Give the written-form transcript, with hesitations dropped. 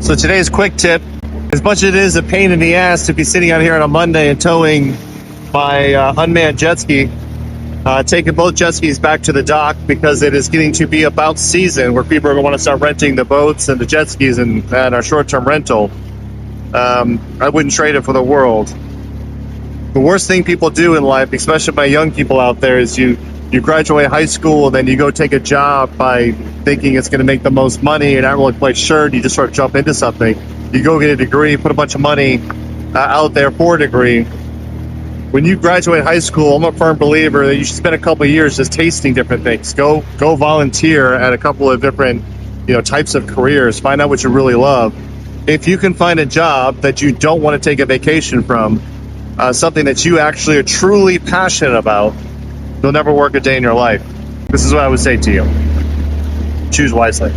So today's quick tip, as much as it is a pain in the ass to be sitting out here on a Monday and towing my unmanned jet ski, taking both jet skis back to the dock because it is getting to be about season where people are going to want to start renting the boats and the jet skis and our short-term rental. I wouldn't trade it for the world. The worst thing people do in life, especially my young people out there, is you graduate high school and then you go take a job by thinking it's going to make the most money. You're not really quite sure. You just sort of jump into something. You go get a degree, put a bunch of money out there for a degree. When you graduate high school, I'm a firm believer that you should spend a couple of years just tasting different things. Go volunteer at a couple of different types of careers. Find out what you really love. If you can find a job that you don't want to take a vacation from, something that you actually are truly passionate about, you'll never work a day in your life. This is what I would say to you. Choose wisely.